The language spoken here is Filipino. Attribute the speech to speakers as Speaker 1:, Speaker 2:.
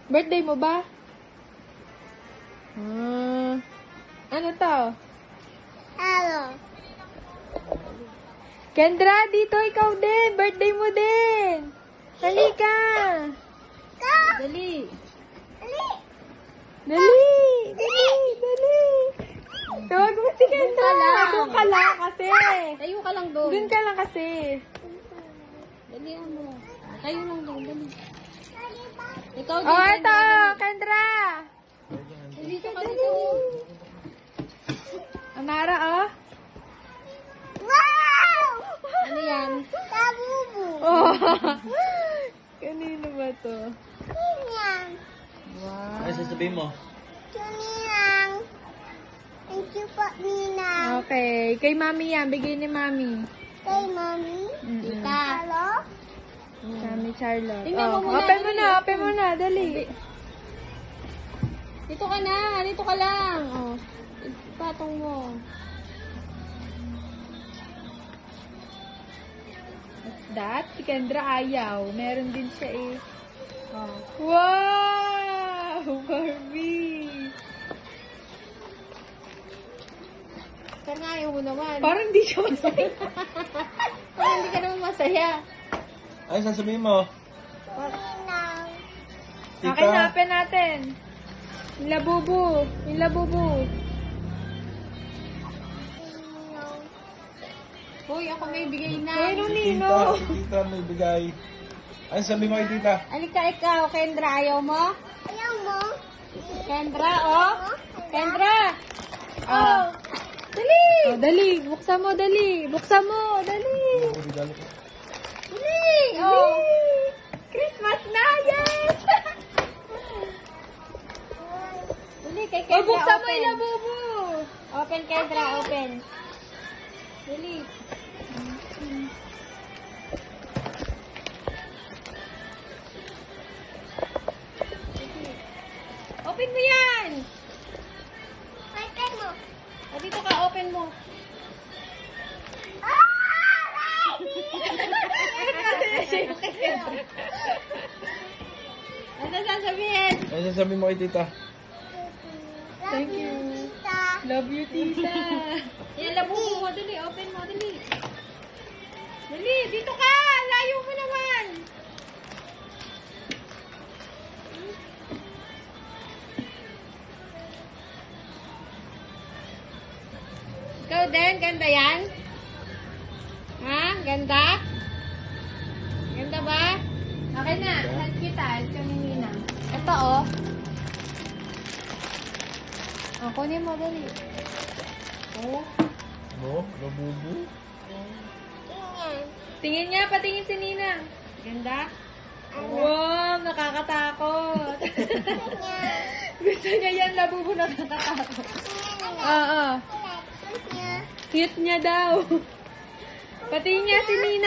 Speaker 1: Birthday mo ba? Ano to?
Speaker 2: Hello.
Speaker 1: Kendra, dito ikaw din. Birthday mo din. Halika.
Speaker 3: Dali.
Speaker 1: Dali. Tawag mo si Kendra. Doon ka lang kasi.
Speaker 3: Tayo ka lang doon.
Speaker 1: Doon ka lang kasi.
Speaker 3: Dali mo. Tayo lang doon. Dali. Ikaw din.
Speaker 1: Oh, ito. Kendra.
Speaker 3: Dito ka dito.
Speaker 1: Amara, oh.
Speaker 2: Wow!
Speaker 3: Ano yan?
Speaker 2: Kabubu.
Speaker 1: Oh. Kanino ba to?
Speaker 2: Yan.
Speaker 1: Wow.
Speaker 4: Ano sasabihin mo?
Speaker 2: Tumilang. Thank you po, Ninang.
Speaker 1: Okay. Kay Mami yan. Bigay ni Mami.
Speaker 2: Kay Mami.
Speaker 1: Tita.
Speaker 2: Hello?
Speaker 1: Mami Charlotte.
Speaker 3: Tingnan mo muna,
Speaker 1: Open mo
Speaker 3: dali.
Speaker 1: na. Open mo na. Dali.
Speaker 3: Dito ka na. Dito ka lang. Oh. Patong mo.
Speaker 1: What's that? Si Kendra ayaw. Meron din siya eh.
Speaker 3: Oh.
Speaker 1: Wow! Barbie!
Speaker 3: Saan nga ayaw mo naman?
Speaker 1: Parang hindi siya masaya.
Speaker 3: Parang hindi ka naman masaya.
Speaker 4: Ano sasabihin mo?
Speaker 2: Ninang.
Speaker 1: Okay na, open natin. Yung labubu. Yung labubu.
Speaker 2: Ninong.
Speaker 3: Hoy, ako may bigay na.
Speaker 1: Hoy, nung
Speaker 4: Si
Speaker 1: nino.
Speaker 4: tita may bigay. Ano sabihin mo kay tita?
Speaker 3: Alika ikaw, Kendra. Ayaw mo?
Speaker 2: Ayaw mo?
Speaker 3: Kendra, oh. Kendra.
Speaker 1: Oh. Dali! Oh, dali. Buksan mo, dali. Buksan mo, dali.
Speaker 4: Regalo ko.
Speaker 3: Dali. Oh.
Speaker 1: Christmas na, yes!
Speaker 3: Dali, kay
Speaker 1: Oh,
Speaker 3: Kendra.
Speaker 1: buksan mo
Speaker 3: open.
Speaker 1: yung labubu.
Speaker 3: Open, Kendra. Open. Dali. Open mo yan.
Speaker 2: Patay mo.
Speaker 3: O, dito ka. Open mo. Ano sasabihin?
Speaker 4: Ano sasabihin mo kay tita?
Speaker 1: Thank you.
Speaker 2: Tita.
Speaker 1: Love you, tita.
Speaker 3: Yan, labubo mo. Dali. Open mo. Dali. Dali. Dito ka. Layo mo naman. Ikaw din. Ganda yan? Ha? Ganda? Ganda ba?
Speaker 1: Okay na. Help kita. Help ka ni Nina.
Speaker 3: Ito, oh.
Speaker 1: Oh, kunin mo, dali.
Speaker 3: Oh.
Speaker 4: No? Labubu?
Speaker 2: Tingnan.
Speaker 1: Tingin niya, patingin si Nina.
Speaker 3: Ganda?
Speaker 1: Wow, nakakatakot.
Speaker 2: Tingnan.
Speaker 1: Gusto niya yan, labubu nakakatakot.
Speaker 2: Tingnan.
Speaker 1: Oo.
Speaker 2: Tingnan.
Speaker 1: Cute niya daw. Patingin niya si Nina.